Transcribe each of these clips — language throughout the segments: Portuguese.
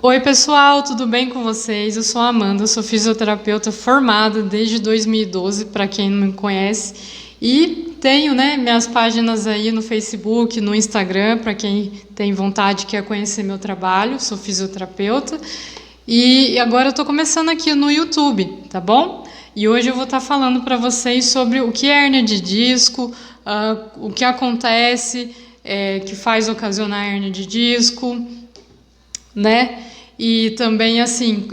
Oi, pessoal, tudo bem com vocês? Eu sou a Amanda, sou fisioterapeuta formada desde 2012, para quem não me conhece, e tenho, minhas páginas aí no Facebook, no Instagram, para quem tem vontade, quer conhecer meu trabalho, sou fisioterapeuta, e agora eu estou começando aqui no YouTube, tá bom? E hoje eu vou estar falando para vocês sobre o que é hérnia de disco, o que acontece, que faz ocasionar hérnia de disco, né? E também, assim,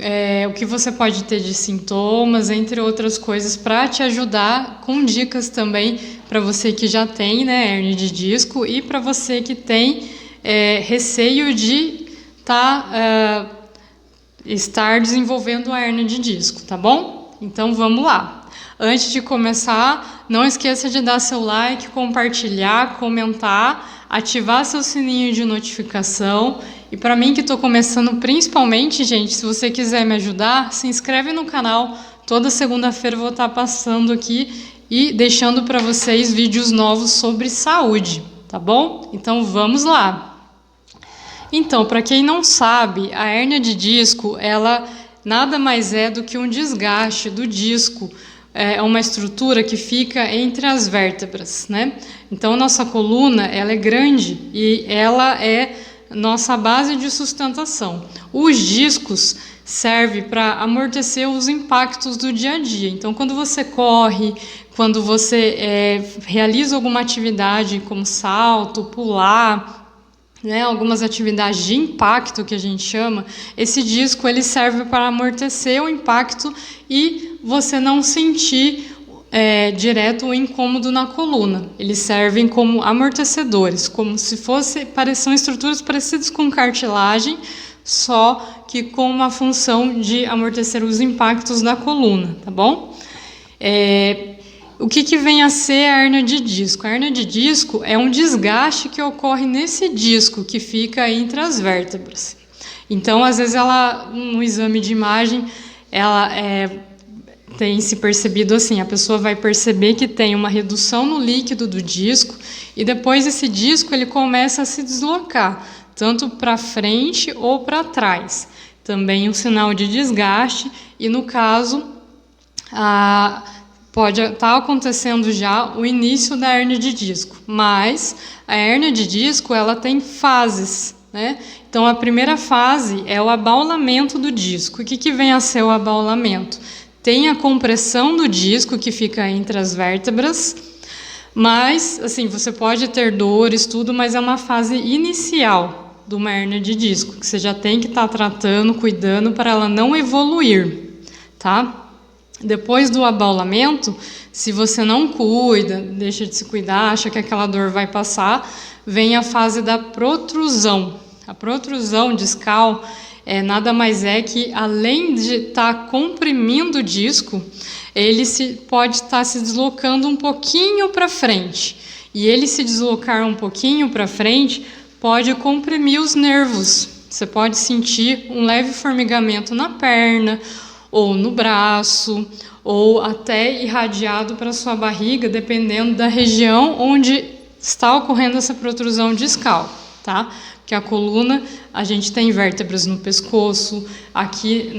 o que você pode ter de sintomas, entre outras coisas, para te ajudar, com dicas também para você que já tem, né, hérnia de disco e para você que tem receio de estar desenvolvendo a hérnia de disco, tá bom? Então vamos lá. Antes de começar, não esqueça de dar seu like, compartilhar, comentar, ativar seu sininho de notificação. E para mim que estou começando principalmente, gente, se você quiser me ajudar, se inscreve no canal. Toda segunda-feira eu vou estar passando aqui e deixando para vocês vídeos novos sobre saúde, tá bom? Então vamos lá. Então, para quem não sabe, a hérnia de disco, ela nada mais é do que um desgaste do disco. É uma estrutura que fica entre as vértebras, né? Então, nossa coluna, ela é grande e ela é nossa base de sustentação. Os discos servem para amortecer os impactos do dia a dia. Então, quando você corre, quando você realiza alguma atividade como salto, pular, algumas atividades de impacto que a gente chama, esse disco ele serve para amortecer o impacto e você não sentir direto o incômodo na coluna. Eles servem como amortecedores, como se são estruturas parecidas com cartilagem, só que com uma função de amortecer os impactos da coluna, tá bom? O que vem a ser a hérnia de disco? A hérnia de disco é um desgaste que ocorre nesse disco que fica entre as vértebras. Então, às vezes, no exame de imagem, ela tem se percebido assim, a pessoa vai perceber que tem uma redução no líquido do disco e depois esse disco ele começa a se deslocar, tanto para frente ou para trás. Também um sinal de desgaste e, no caso, pode estar acontecendo já o início da hérnia de disco, mas a hérnia de disco ela tem fases, né? Então a primeira fase é o abaulamento do disco. O que vem a ser o abaulamento? Tem a compressão do disco que fica entre as vértebras, mas assim você pode ter dores, tudo, mas é uma fase inicial de uma hérnia de disco que você já tem que estar tratando, cuidando para ela não evoluir, tá? Depois do abaulamento, se você não cuida, deixa de se cuidar, acha que aquela dor vai passar, vem a fase da protrusão. A protrusão discal nada mais é que, além de estar comprimindo o disco, ele pode estar se deslocando um pouquinho para frente. E ele se deslocar um pouquinho para frente pode comprimir os nervos. Você pode sentir um leve formigamento na perna, ou no braço, ou até irradiado para sua barriga, dependendo da região onde está ocorrendo essa protrusão discal, tá? Porque a coluna, a gente tem vértebras no pescoço, aqui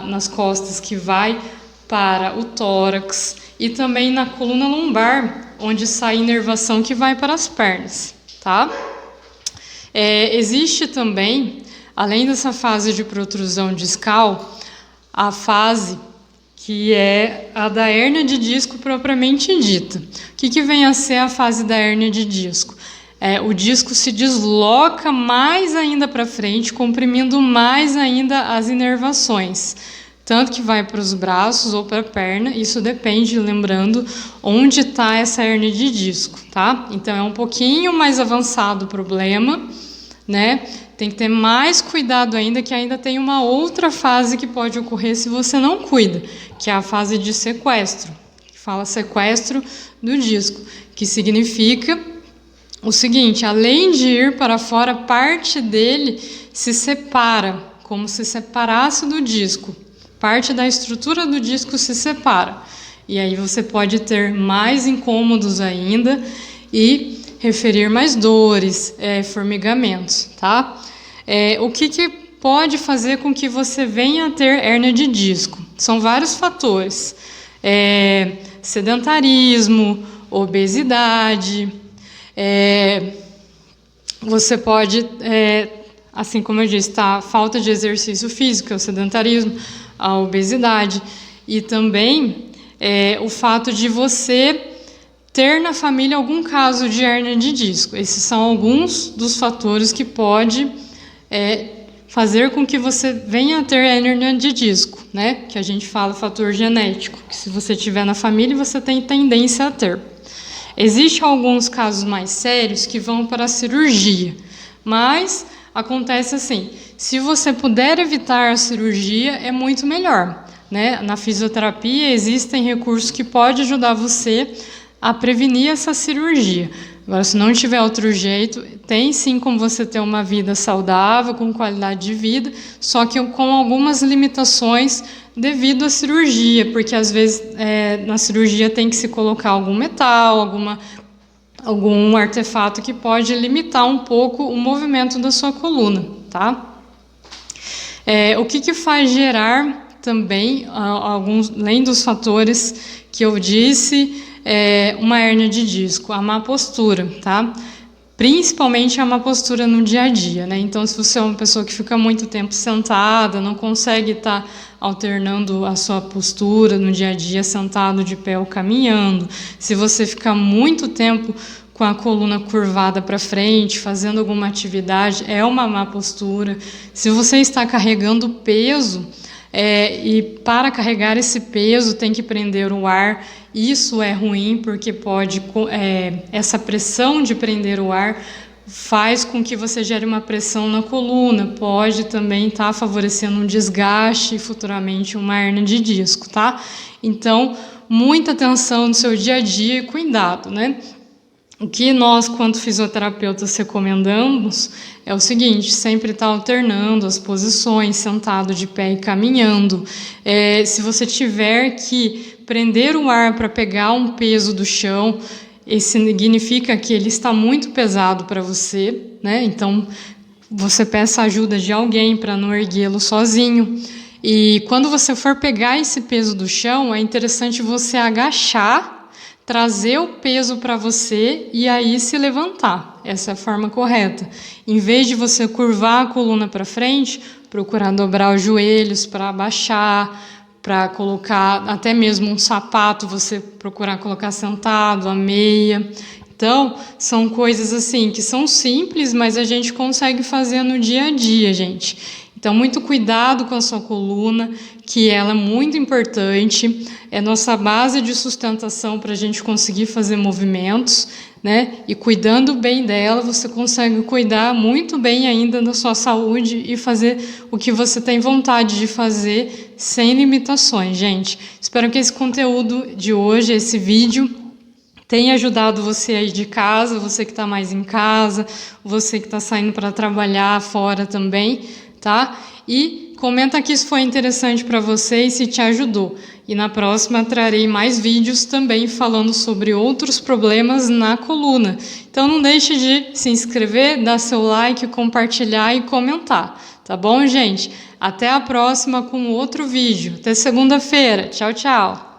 nas costas que vai para o tórax e também na coluna lombar, onde sai inervação que vai para as pernas, tá? Existe também, além dessa fase de protrusão discal, a fase que é a da hérnia de disco propriamente dita. O que vem a ser a fase da hérnia de disco? O disco se desloca mais ainda para frente, comprimindo mais ainda as inervações, tanto que vai para os braços ou para a perna, isso depende, lembrando, onde está essa hérnia de disco, tá? Então, é um pouquinho mais avançado o problema, né? Tem que ter mais cuidado ainda, que ainda tem uma outra fase que pode ocorrer se você não cuida, que é a fase de sequestro, que fala sequestro do disco, que significa o seguinte: além de ir para fora, parte dele se separa, como se separasse do disco. Parte da estrutura do disco se separa. E aí você pode ter mais incômodos ainda e referir mais dores, formigamentos, tá? O que pode fazer com que você venha a ter hérnia de disco? São vários fatores. Sedentarismo, obesidade, você pode, assim como eu disse, falta de exercício físico, o sedentarismo, a obesidade, e também o fato de você ter na família algum caso de hérnia de disco. Esses são alguns dos fatores que pode fazer com que você venha a ter hérnia de disco, né? Que a gente fala fator genético, que se você tiver na família, você tem tendência a ter. Existem alguns casos mais sérios que vão para a cirurgia, mas acontece assim, se você puder evitar a cirurgia, é muito melhor, né? Na fisioterapia existem recursos que podem ajudar você a prevenir essa cirurgia. Agora, se não tiver outro jeito, tem sim como você ter uma vida saudável, com qualidade de vida, só que com algumas limitações devido à cirurgia, porque às vezes na cirurgia tem que se colocar algum metal, algum artefato que pode limitar um pouco o movimento da sua coluna, tá? O que faz gerar também, além dos fatores que eu disse, uma hérnia de disco, a má postura, tá? Principalmente a má postura no dia a dia, né? Então, se você é uma pessoa que fica muito tempo sentada, não consegue estar alternando a sua postura no dia a dia, sentado, de pé ou caminhando, se você ficar muito tempo com a coluna curvada para frente, fazendo alguma atividade, é uma má postura. Se você está carregando peso, e para carregar esse peso tem que prender o ar, isso é ruim porque essa pressão de prender o ar faz com que você gere uma pressão na coluna, pode também estar favorecendo um desgaste e futuramente uma hérnia de disco, tá? Então, muita atenção no seu dia a dia e cuidado, né? O que nós, quanto fisioterapeutas, recomendamos é o seguinte, sempre estar alternando as posições, sentado, de pé e caminhando. Se você tiver que prender o ar para pegar um peso do chão, isso significa que ele está muito pesado para você, né? Então, você peça ajuda de alguém para não erguê-lo sozinho. E quando você for pegar esse peso do chão, é interessante você agachar, trazer o peso para você e aí se levantar. Essa é a forma correta. Em vez de você curvar a coluna para frente, procurar dobrar os joelhos para abaixar, para colocar até mesmo um sapato, você procurar colocar sentado, a meia. Então, são coisas assim que são simples, mas a gente consegue fazer no dia a dia, gente. Então, muito cuidado com a sua coluna, que ela é muito importante, é nossa base de sustentação para a gente conseguir fazer movimentos, né? E cuidando bem dela, você consegue cuidar muito bem ainda da sua saúde e fazer o que você tem vontade de fazer sem limitações, gente. Espero que esse conteúdo de hoje, esse vídeo, tenha ajudado você aí de casa, você que está mais em casa, você que está saindo para trabalhar fora também, tá? E comenta aqui se foi interessante para você e se te ajudou. E na próxima trarei mais vídeos também falando sobre outros problemas na coluna. Então não deixe de se inscrever, dar seu like, compartilhar e comentar. Tá bom, gente? Até a próxima com outro vídeo. Até segunda-feira. Tchau, tchau.